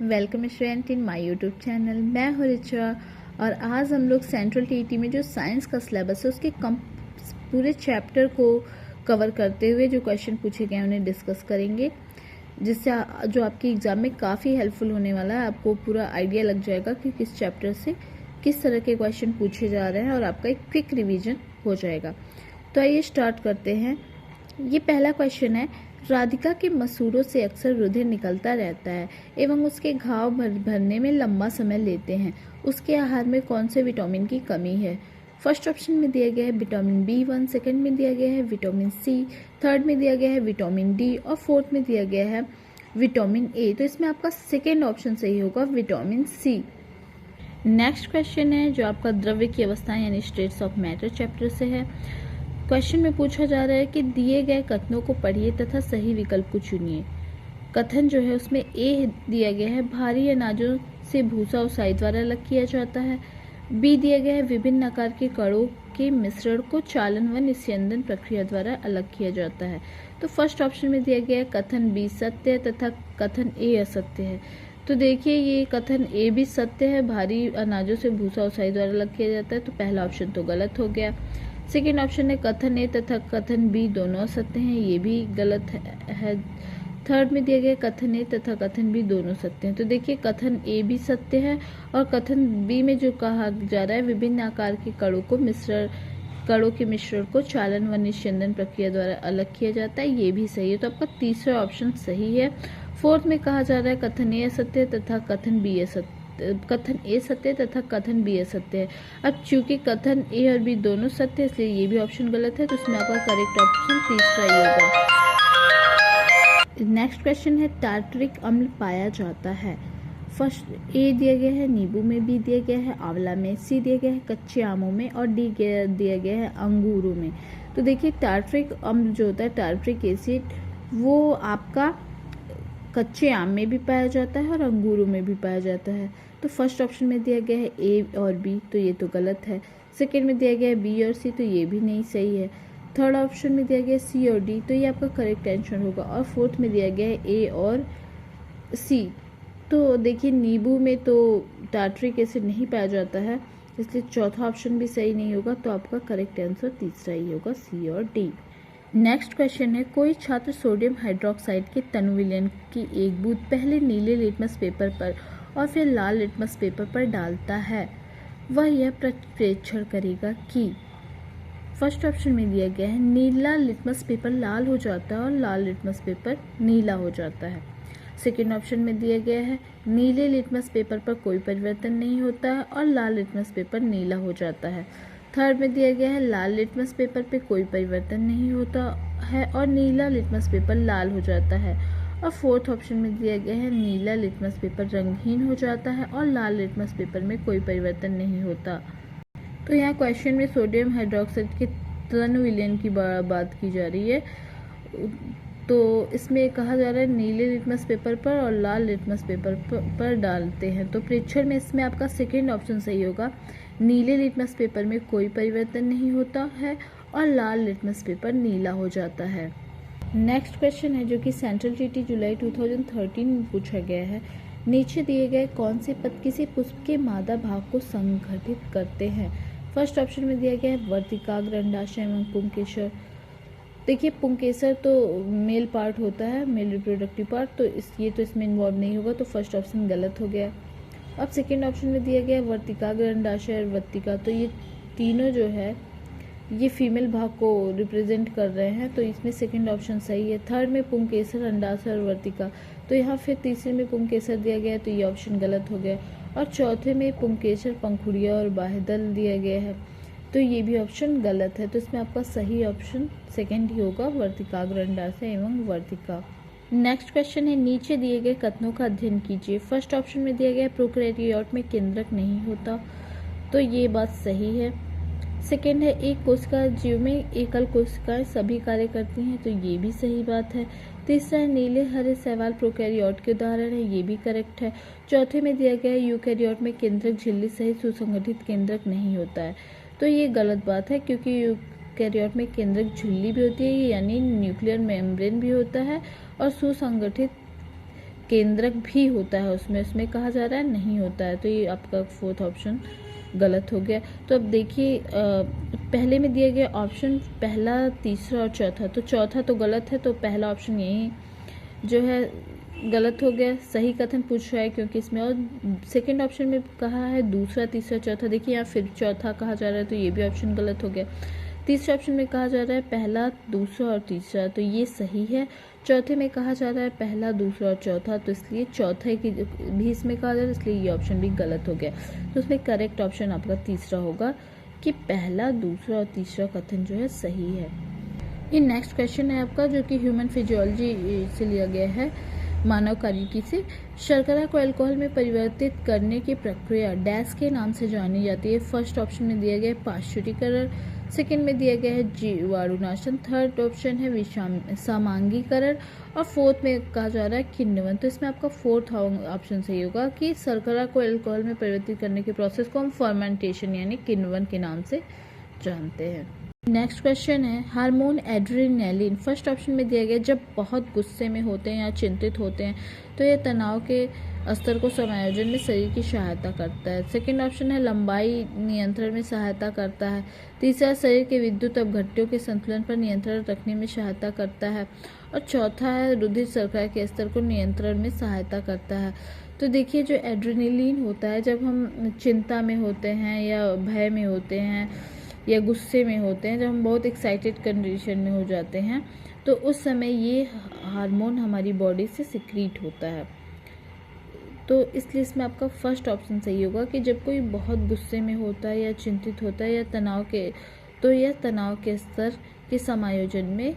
Welcome student in my YouTube channel. मैं हूँ रिचा और आज हम लोग सेंट्रल टीईटी में जो साइंस का सिलेबस है उसके पूरे चैप्टर को कवर करते हुए जो क्वेश्चन पूछे गए हैं उन्हें डिस्कस करेंगे, जिससे जो आपके एग्ज़ाम में काफ़ी हेल्पफुल होने वाला है। आपको पूरा आइडिया लग जाएगा कि किस चैप्टर से किस तरह के क्वेश्चन पूछे जा रहे हैं और आपका एक क्विक रिवीजन हो जाएगा। तो आइए स्टार्ट करते हैं। ये पहला क्वेश्चन है, राधिका के मसूड़ों से अक्सर रुधिर निकलता रहता है एवं उसके घाव भरने में लंबा समय लेते हैं। उसके आहार में कौन से विटामिन की कमी है? फर्स्ट ऑप्शन में दिया गया है विटामिन B1, सेकंड में दिया गया है विटामिन C, थर्ड में दिया गया है विटामिन D और फोर्थ में दिया गया है विटामिन A। तो इसमें आपका सेकेंड ऑप्शन सही होगा, विटामिन C। नेक्स्ट क्वेश्चन है जो आपका द्रव्य की अवस्था यानी स्टेट्स ऑफ मैटर चैप्टर से है। क्वेश्चन में पूछा जा रहा है कि दिए गए कथनों को पढ़िए तथा सही विकल्प को चुनिए। कथन जो है उसमें ए दिया गया है, भारी अनाजों से भूसा उसाई द्वारा अलग किया जाता है। बी दिया गया है, विभिन्न आकार के कणों के मिश्रण को चालन व निस्यंदन प्रक्रिया द्वारा अलग किया जाता है। तो फर्स्ट ऑप्शन में दिया गया है कथन बी सत्य है तथा कथन ए असत्य है। तो देखिए ये कथन ए भी सत्य है, भारी अनाजों से भूसा उसाई द्वारा अलग किया जाता है, तो पहला ऑप्शन तो गलत हो गया। सेकेंड ऑप्शन है कथन ए तथा कथन बी दोनों असत्य हैं, ये भी गलत है। थर्ड में दिया गया कथन ए तथा कथन बी दोनों सत्य हैं। तो देखिए कथन ए भी सत्य है और कथन बी में जो कहा जा रहा है विभिन्न आकार के कणों के मिश्रण को चालन व निस्यंदन प्रक्रिया द्वारा अलग किया जाता है, ये भी सही है। तो आपका तीसरा ऑप्शन सही है। फोर्थ में कहा जा रहा है कथन ए असत्य तथा कथन बी असत्य, कथन ए सत्य तथा कथन बी असत्य है। अब चूंकि कथन ए और बी दोनों सत्य है इसलिए ये भी ऑप्शन गलत है, तो इसमें आपका करेक्ट ऑप्शन तीसरा ही होगा। नेक्स्ट क्वेश्चन है, टार्टरिक अम्ल पाया जाता है। फर्स्ट ए दिया गया है नींबू में, बी दिया गया है आंवला में, सी दिया गया है कच्चे आमों में और डी दिया गया है अंगूरों में। तो देखिए टार्टरिक अम्ल जो होता है, टार्टरिक एसिड, वो आपका कच्चे आम में भी पाया जाता है और अंगूरों में भी पाया जाता है। तो फर्स्ट ऑप्शन में दिया गया है ए और बी, तो ये तो गलत है। सेकेंड में दिया गया है बी और सी, तो ये भी नहीं सही है। थर्ड ऑप्शन में दिया गया है सी और डी, तो ये आपका करेक्ट आंसर होगा। और फोर्थ में दिया गया है ए और सी। तो देखिए नींबू में तो टार्टरिक एसिड नहीं पाया जाता है, इसलिए चौथा ऑप्शन भी सही नहीं होगा, तो आपका करेक्ट आंसर तीसरा ही होगा, सी और डी। नेक्स्ट क्वेश्चन है, कोई छात्र सोडियम हाइड्रोक्साइड के तनु विलयन की एक बूंद पहले नीले लिटमस पेपर पर और फिर लाल लिटमस पेपर पर डालता है, वह यह प्रेक्षण करेगा कि फर्स्ट ऑप्शन में दिया गया है नीला लिटमस पेपर लाल हो जाता है और लाल लिटमस पेपर नीला हो जाता है। सेकेंड ऑप्शन में दिया गया है नीले लिटमस पेपर पर कोई परिवर्तन नहीं होता है और लाल लिटमस पेपर नीला हो जाता है। थर्ड में दिया गया है लाल लिटमस पेपर पे कोई परिवर्तन नहीं होता है और नीला लिटमस पेपर लाल हो जाता है। और फोर्थ ऑप्शन में दिया गया है नीला लिटमस पेपर रंगहीन हो जाता है और लाल लिटमस पेपर में कोई परिवर्तन नहीं होता। तो यहाँ क्वेश्चन में सोडियम हाइड्रोक्साइड के तनु विलयन की बात की जा रही है, तो इसमें कहा जा रहा है नीले लिटमस पेपर पर और लाल लिटमस पेपर पर डालते हैं। तो प्रेक्षण में इसमें आपका सेकेंड ऑप्शन सही होगा, नीले लिटमस पेपर में कोई परिवर्तन नहीं होता है और लाल लिटमस पेपर नीला हो जाता है। नेक्स्ट क्वेश्चन है जो कि सेंट्रल टीटी जुलाई 2013 में पूछा गया है, नीचे दिए गए कौन से पद किसी पुष्प के मादा भाग को संगठित करते हैं? फर्स्ट ऑप्शन में दिया गया है वर्तिकाग्र, अंडाशय एवं पुंकेसर। देखिए पुंकेसर तो मेल पार्ट होता है, मेल रिप्रोडक्टिव पार्ट, तो ये तो इसमें इन्वॉल्व नहीं होगा, तो फर्स्ट ऑप्शन गलत हो गया। अब सेकेंड ऑप्शन में दिया गया है वर्तिकाग्र, अंडाशय और वर्तिका, तो ये तीनों जो है ये फीमेल भाग को रिप्रेजेंट कर रहे हैं, तो इसमें सेकेंड ऑप्शन सही है। थर्ड में पुंकेसर, अंडाशय और वर्तिका, तो यहाँ फिर तीसरे में पुंकेसर दिया गया है, तो ये ऑप्शन गलत हो गया। और चौथे में पुंकेसर, पंखुड़िया और बाह्यदल दिया गया है, तो ये भी ऑप्शन गलत है। तो इसमें आपका सही ऑप्शन सेकेंड ही होगा, वर्तिकाग्र, अंडाशय एवं वर्तिका। नेक्स्ट क्वेश्चन है, नीचे दिए गए कथनों का अध्ययन कीजिए। फर्स्ट ऑप्शन में दिया गया प्रोकैरियोट में केंद्रक नहीं होता, तो ये बात सही है। सेकेंड है एक कोशिका जीव में एकल कोशिकाएं सभी कार्य करती हैं, तो ये भी सही बात है। तीसरा है नीले हरे शैवाल प्रोकैरियोट के उदाहरण है, ये भी करेक्ट है। चौथे में दिया गया है यूकैरियोट में केंद्रक झिल्ली सहित सुसंगठित केंद्रक नहीं होता है, तो ये गलत बात है क्योंकि यूकैरियोट में केंद्रक झिल्ली भी होती है यानी न्यूक्लियर मेम्ब्रेन भी होता है और सुसंगठित केंद्रक भी होता है उसमें कहा जा रहा है नहीं होता है, तो ये आपका फोर्थ ऑप्शन गलत हो गया। तो अब देखिए पहले में दिए गए ऑप्शन पहला, तीसरा और चौथा, तो चौथा तो गलत है, तो पहला ऑप्शन यही जो है गलत हो गया। सही कथन पूछ रहा है क्योंकि इसमें, और सेकंड ऑप्शन में कहा है दूसरा, तीसरा, चौथा, देखिए यहाँ फिर चौथा कहा जा रहा है, तो ये भी ऑप्शन गलत हो गया। तीसरे ऑप्शन में कहा जा रहा है पहला, दूसरा और तीसरा, तो ये सही है। चौथे में कहा जा रहा है पहला, दूसरा और चौथा, तो इसलिए चौथे की भी इसमें कहा जा रहा है, इसलिए ये ऑप्शन भी गलत हो गया। तो उसमें करेक्ट ऑप्शन आपका तीसरा होगा कि पहला, दूसरा और तीसरा कथन जो है सही है। ये नेक्स्ट क्वेश्चन है आपका, जो कि ह्यूमन फिजियोलॉजी से लिया गया है, मानव कार्यकी से। शर्करा को अल्कोहल में परिवर्तित करने की प्रक्रिया डैश के नाम से जानी जाती है। फर्स्ट ऑप्शन में दिया गया है पाश्चुरीकरण, सेकंड में दिया गया है जीवाणुनाशन, थर्ड ऑप्शन है समांगीकरण, और फोर्थ में कहा जा रहा है किण्वन। तो इसमें आपका फोर्थ ऑप्शन सही होगा कि शर्करा को अल्कोहल में परिवर्तित करने के प्रोसेस को हम फर्मेंटेशन यानी किण्वन के नाम से जानते हैं। नेक्स्ट क्वेश्चन है हार्मोन एड्रेनालिन। फर्स्ट ऑप्शन में दिया गया जब बहुत गुस्से में होते हैं या चिंतित होते हैं तो यह तनाव के स्तर को समायोजन में शरीर की सहायता करता है। सेकंड ऑप्शन है लंबाई नियंत्रण में सहायता करता है। तीसरा शरीर के विद्युत अपघट्यों के संतुलन पर नियंत्रण रखने में सहायता करता है, और चौथा है रुधिर शर्करा के स्तर को नियंत्रण में सहायता करता है। तो देखिए जो एड्रेनालिन होता है जब हम चिंता में होते हैं या भय में होते हैं या गुस्से में होते हैं, जब हम बहुत एक्साइटेड कंडीशन में हो जाते हैं, तो उस समय ये हार्मोन हमारी बॉडी से सिक्रीट होता है। तो इसलिए इसमें आपका फर्स्ट ऑप्शन सही होगा कि जब कोई बहुत गुस्से में होता है या चिंतित होता है या तो यह तनाव के स्तर के समायोजन में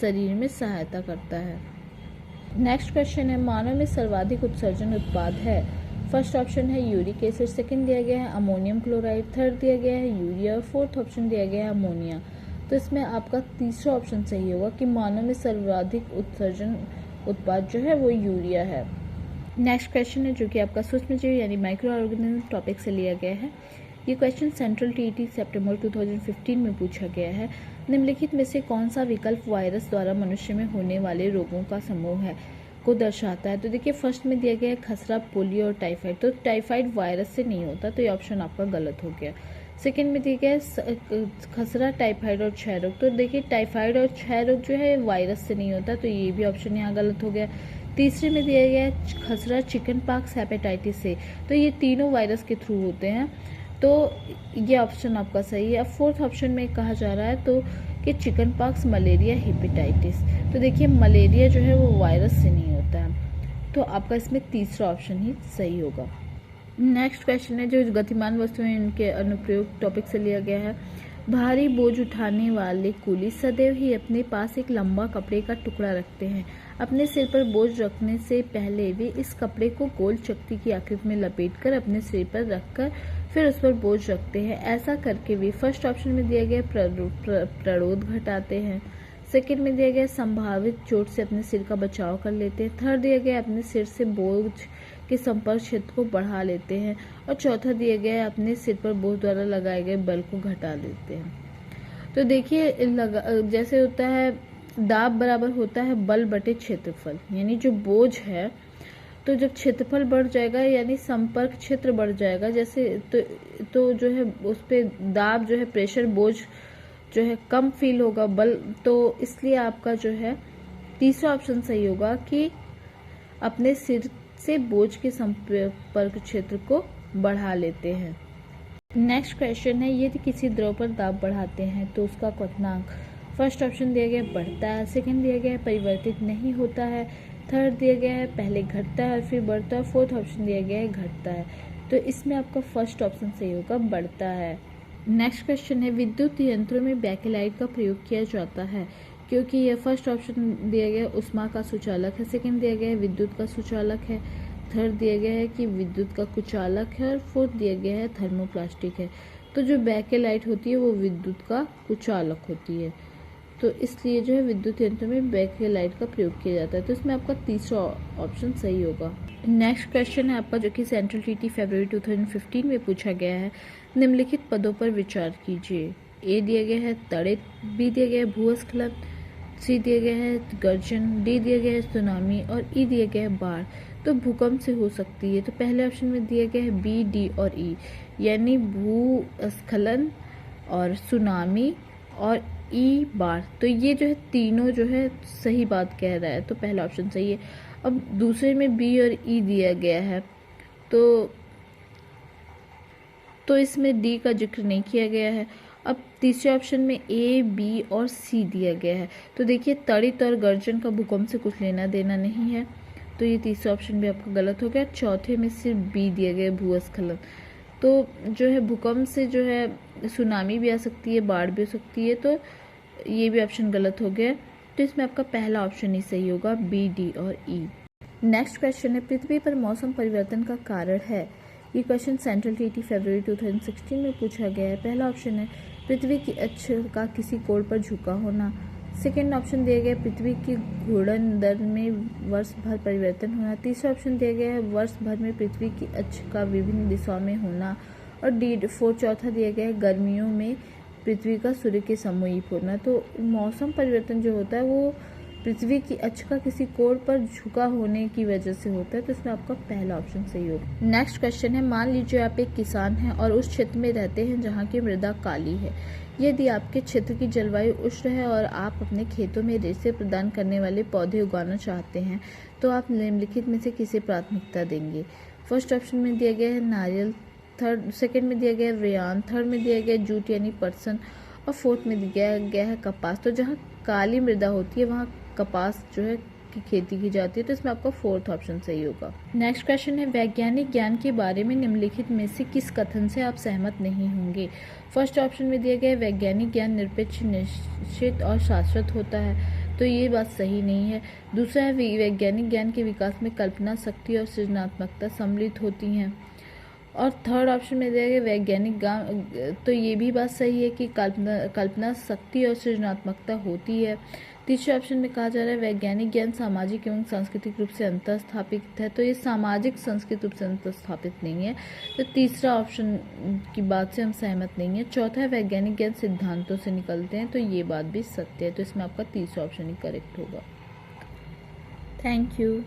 शरीर में सहायता करता है। नेक्स्ट क्वेश्चन है मानव में सर्वाधिक उत्सर्जन उत्पाद है। फर्स्ट ऑप्शन है यूरिक एसिड, सेकंड दिया गया है अमोनियम क्लोराइड, थर्ड दिया गया है यूरिया, और फोर्थ ऑप्शन दिया गया है अमोनिया। तो इसमें आपका तीसरा ऑप्शन सही होगा कि मानव में सर्वाधिक उत्सर्जन उत्पाद जो है वो यूरिया है। नेक्स्ट क्वेश्चन है जो कि आपका सूक्ष्मजीव यानी माइक्रो ऑर्गेनिज्म टॉपिक से लिया गया है। ये क्वेश्चन सेंट्रल टीईटी सितंबर 2015 में पूछा गया है। निम्नलिखित में से कौन सा विकल्प वायरस द्वारा मनुष्य में होने वाले रोगों का समूह है को दर्शाता है। तो देखिए फर्स्ट में दिया गया है खसरा, पोलियो और टाइफाइड। तो टाइफाइड वायरस से नहीं होता, तो ये ऑप्शन आपका गलत हो गया। सेकंड में दिया गया है खसरा, टाइफाइड और क्षय रोग। तो देखिए टाइफाइड और क्षय रोग जो है वायरस से नहीं होता, तो ये भी ऑप्शन यहाँ गलत हो गया। तीसरे में दिया गया है खसरा, चिकन पॉक्स, हेपेटाइटिस से। तो ये तीनों वायरस के थ्रू होते हैं, तो ये ऑप्शन आपका सही है। अब फोर्थ ऑप्शन में कहा जा रहा है तो कि चिकन पॉक्स, मलेरिया, हेपेटाइटिस। तो देखिए मलेरिया जो है वो वायरस से नहीं होता है, तो आपका इसमें तीसरा ऑप्शन ही सही होगा। नेक्स्ट क्वेश्चन है जो गतिमान वस्तुएं इनके अनुप्रयोग टॉपिक से लिया गया है। भारी बोझ उठाने वाले कूली सदैव ही अपने पास एक लंबा कपड़े का टुकड़ा रखते हैं। अपने सिर पर बोझ रखने से पहले वे इस कपड़े को गोल चक्की की आकृति में लपेटकर अपने सिर पर रखकर फिर उस पर बोझ रखते हैं। ऐसा करके वे फर्स्ट ऑप्शन में दिया गया प्ररोध घटाते हैं, सेकंड में दिया गया संभावित चोट से अपने सिर का बचाव कर लेते हैं, थर्ड दिया गया अपने सिर से बोझ के संपर्क क्षेत्र को बढ़ा लेते हैं, और चौथा दिया गया है अपने सिर पर बोझ द्वारा लगाए गए बल को घटा देते हैं। तो देखिए जैसे होता है दाब बराबर होता है बल बटे क्षेत्रफल, यानी जो बोझ है तो जब क्षेत्रफल बढ़ जाएगा यानी संपर्क क्षेत्र बढ़ जाएगा, जैसे तो जो है उस पर दाब जो है प्रेशर बोझ जो है कम फील होगा बल, तो इसलिए आपका जो है तीसरा ऑप्शन सही होगा कि अपने सिर से बोझ के संपर्क क्षेत्र को बढ़ा लेते हैं। नेक्स्ट क्वेश्चन है यदि किसी द्रव पर दाब बढ़ाते हैं तो उसका क्वथनांक। फर्स्ट ऑप्शन दिया गया बढ़ता है, सेकंड दिया गया है परिवर्तित नहीं होता है, थर्ड दिया गया है पहले घटता है फिर बढ़ता है, फोर्थ ऑप्शन दिया गया है घटता है। तो इसमें आपका फर्स्ट ऑप्शन सही होगा बढ़ता है। नेक्स्ट क्वेश्चन है विद्युत यंत्रों में बैकेलाइट का प्रयोग किया जाता है, क्योंकि यह फर्स्ट ऑप्शन दिया गया उष्मा का सुचालक है, सेकंड दिया गया है विद्युत का सुचालक है, थर्ड दिया गया है कि विद्युत का कुचालक है, और फोर्थ दिया गया है थर्मोप्लास्टिक है। तो जो बैकेलाइट होती है वो विद्युत का कुचालक होती है, तो इसलिए जो है विद्युत यंत्र में बैकेलाइट का प्रयोग किया जाता है। तो इसमें आपका तीसरा ऑप्शन सही होगा। नेक्स्ट क्वेश्चन है आपका जो कि सेंट्रल टीटी फरवरी 2015 में पूछा गया है। निम्नलिखित पदों पर विचार कीजिए। ए दिया गया है तड़ित, बी दिया गया है भूस्खलन, सी दिया गया है गर्जन, डी दिया गया है सुनामी और ई दिया गया है बाढ़। तो भूकंप से हो सकती है, तो पहले ऑप्शन में दिया गया है बी, डी और ई, यानी भूस्खलन और सुनामी और ई बाढ़। तो ये जो है तीनों जो है सही बात कह रहा है, तो पहला ऑप्शन सही है। अब दूसरे में बी और ई दिया गया है, तो इसमें डी का जिक्र नहीं किया गया है। अब तीसरे ऑप्शन में ए, बी और सी दिया गया है, तो देखिए तड़ित और गर्जन का भूकंप से कुछ लेना देना नहीं है, तो ये तीसरा ऑप्शन भी आपका गलत हो गया। चौथे में सिर्फ बी दिया गया है भूस्खलन। तो जो है भूकंप से जो है सुनामी भी आ सकती है, बाढ़ भी हो सकती है, तो ये भी ऑप्शन गलत हो गया। तो इसमें आपका पहला ऑप्शन ही सही होगा, बी, डी और ई। नेक्स्ट क्वेश्चन है, पृथ्वी पर मौसम परिवर्तन का कारण है। ये क्वेश्चन सेंट्रल टीटी फरवरी 2016 में पूछा गया है। पहला ऑप्शन है पृथ्वी की अक्ष का किसी कोण पर झुका होना। सेकेंड ऑप्शन दिया गया पृथ्वी की घूर्णन दर में वर्ष भर परिवर्तन होना। तीसरा ऑप्शन दिया गया है वर्ष भर में पृथ्वी की अक्ष का विभिन्न दिशाओं में होना। और चौथा दिया गया है गर्मियों में पृथ्वी का सूर्य के समूहीप होना। तो मौसम परिवर्तन जो होता है वो पृथ्वी की अक्ष का किसी कोण पर झुका होने की वजह से होता है, तो इसमें आपका पहला ऑप्शन सही होगा। नेक्स्ट क्वेश्चन है, मान लीजिए आप एक किसान हैं और उस क्षेत्र में रहते हैं जहाँ की मृदा काली है। यदि आपके क्षेत्र की जलवायु उष्ण है और आप अपने खेतों में रेशे प्रदान करने वाले पौधे उगाना चाहते हैं, तो आप निम्नलिखित में से किसे प्राथमिकता देंगे। फर्स्ट ऑप्शन में दिया गया है नारियल, सेकेंड में दिया गया है रेयान, थर्ड में दिया गया है जूट यानी पटसन और फोर्थ में दिया गया है कपास। तो जहाँ काली मृदा होती है वहाँ कपास जो है की खेती की जाती है, तो इसमें आपका फोर्थ ऑप्शन सही होगा। नेक्स्ट क्वेश्चन है, वैज्ञानिक ज्ञान के बारे में निम्नलिखित में से किस कथन से आप सहमत नहीं होंगे। फर्स्ट ऑप्शन में दिया गया है वैज्ञानिक ज्ञान निरपेक्ष, निश्चित और शाश्वत होता है, तो ये बात सही नहीं है। दूसरा है वैज्ञानिक ज्ञान के विकास में कल्पना शक्ति और सृजनात्मकता सम्मिलित होती हैं। और थर्ड ऑप्शन में दिया गया वैज्ञानिक ज्ञान, तो ये भी बात सही है कि कल्पना शक्ति और सृजनात्मकता होती है। तीसरे ऑप्शन में कहा जा रहा है वैज्ञानिक ज्ञान सामाजिक एवं सांस्कृतिक रूप से अंतर स्थापित है, तो ये सामाजिक सांस्कृतिक रूप से अंतर स्थापित नहीं है, तो तीसरा ऑप्शन की बात से हम सहमत नहीं है। चौथा है वैज्ञानिक ज्ञान सिद्धांतों से निकलते हैं, तो ये बात भी सत्य है, तो इसमें आपका तीसरा ऑप्शन ही करेक्ट होगा। Thank you.